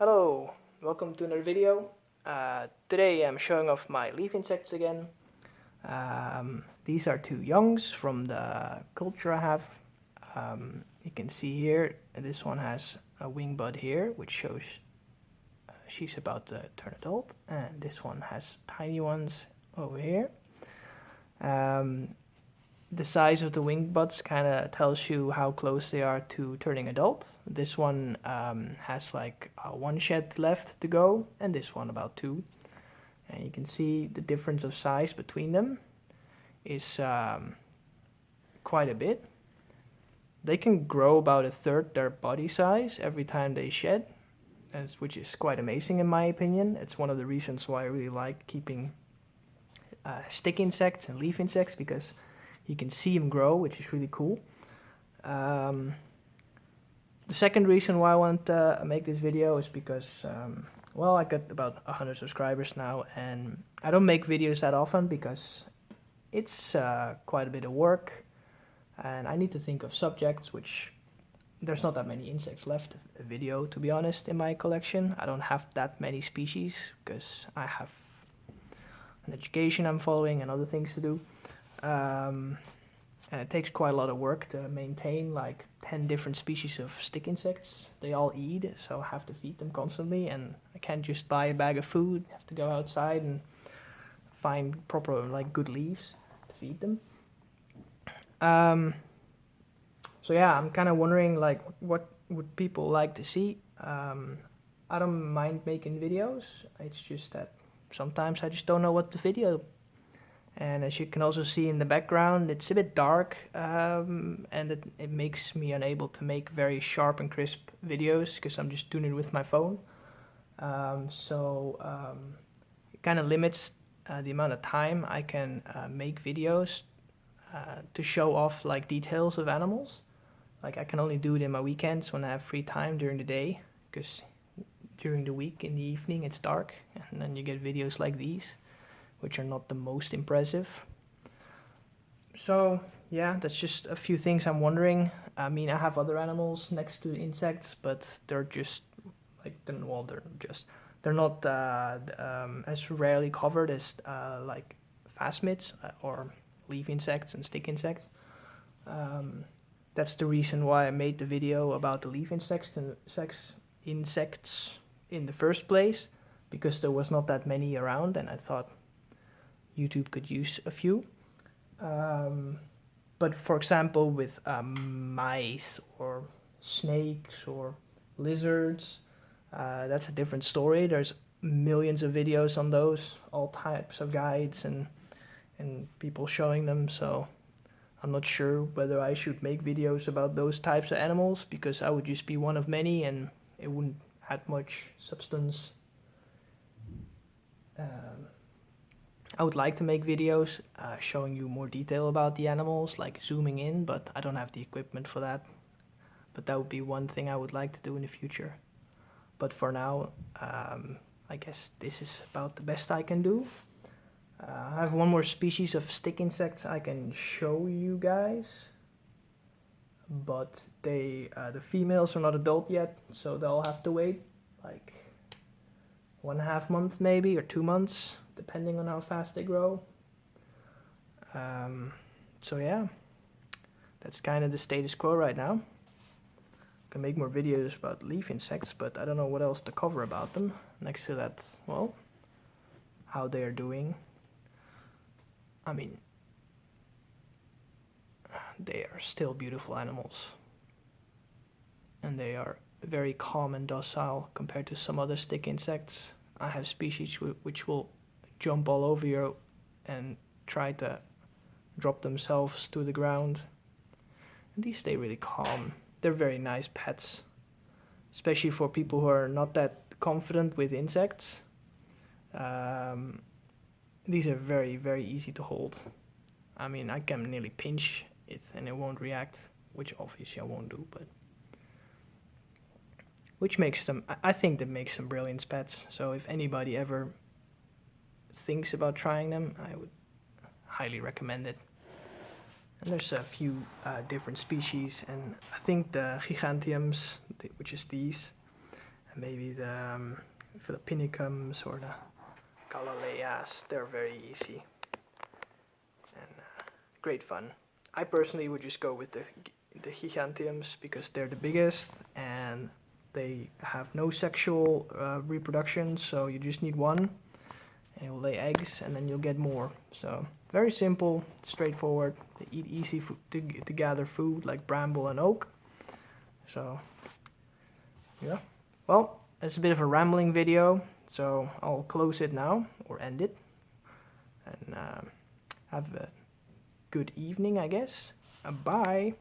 Hello, welcome to another video. Today I'm showing off my leaf insects again. These are two youngs from the culture I have. You can see here, this one has a wing bud here, which shows she's about to turn adult, and this one has tiny ones over here. The size of the wing buds kind of tells you how close they are to turning adult. This one has like one shed left to go, and this one about two. And you can see the difference of size between them is quite a bit. They can grow about a third their body size every time they shed, which is quite amazing in my opinion. It's one of the reasons why I really like keeping stick insects and leaf insects, because you can see them grow, which is really cool. The second reason why I want to make this video is because, well, I got about 100 subscribers now, and I don't make videos that often because it's quite a bit of work, and I need to think of subjects, which there's not that many insects left a video, to be honest, in my collection. I don't have that many species because I have an education I'm following and other things to do. And it takes quite a lot of work to maintain like 10 different species of stick insects. They all eat, so I have to feed them constantly, and I can't just buy a bag of food. I have to go outside and find proper, like, good leaves to feed them. So yeah, I'm kind of wondering, like, what would people like to see? I don't mind making videos. It's just that sometimes I just don't know what the video. And as you can also see in the background, it's a bit dark, and it makes me unable to make very sharp and crisp videos because I'm just doing it with my phone. It kind of limits the amount of time I can make videos to show off like details of animals. Like, I can only do it in my weekends when I have free time during the day, because during the week in the evening it's dark, and then you get videos like these, which are not the most impressive. So yeah, that's just a few things I'm wondering. I mean, I have other animals next to insects, but they're just like, they're not as rarely covered as like phasmids or leaf insects and stick insects. That's the reason why I made the video about the leaf insects in the first place, because there was not that many around, and I thought YouTube could use a few. But for example, with mice or snakes or lizards, that's a different story. There's millions of videos on those, all types of guides and people showing them. So I'm not sure whether I should make videos about those types of animals, because I would just be one of many and it wouldn't add much substance. I would like to make videos showing you more detail about the animals, like zooming in, but I don't have the equipment for that. But that would be one thing I would like to do in the future. But for now, I guess this is about the best I can do. I have one more species of stick insects I can show you guys, but the females are not adult yet, so they'll have to wait like 1.5 months maybe, or 2 months, depending on how fast they grow. So yeah, that's kind of the status quo right now. I can make more videos about leaf insects, but I don't know what else to cover about them. Next to that, well, how they are doing. I mean, they are still beautiful animals, and they are very calm and docile compared to some other stick insects. I have species which will jump all over you and try to drop themselves to the ground. And these stay really calm. They're very nice pets, especially for people who are not that confident with insects. These are very, very easy to hold. I mean, I can nearly pinch it and it won't react, which obviously I won't do, but which makes them, I think that makes them brilliant pets. So if anybody ever thinks about trying them, I would highly recommend it. And there's a few different species, and I think the Giganteums, which is these, maybe the Philippinicums or the Calaleas. They're very easy and great fun. I personally would just go with the Giganteums because they're the biggest and they have no sexual reproduction, so you just need one and it will lay eggs and then you'll get more. So very simple, straightforward. They eat easy to gather food like bramble and oak. So yeah, well, it's a bit of a rambling video, so I'll close it now or end it and have a good evening, I guess. Bye.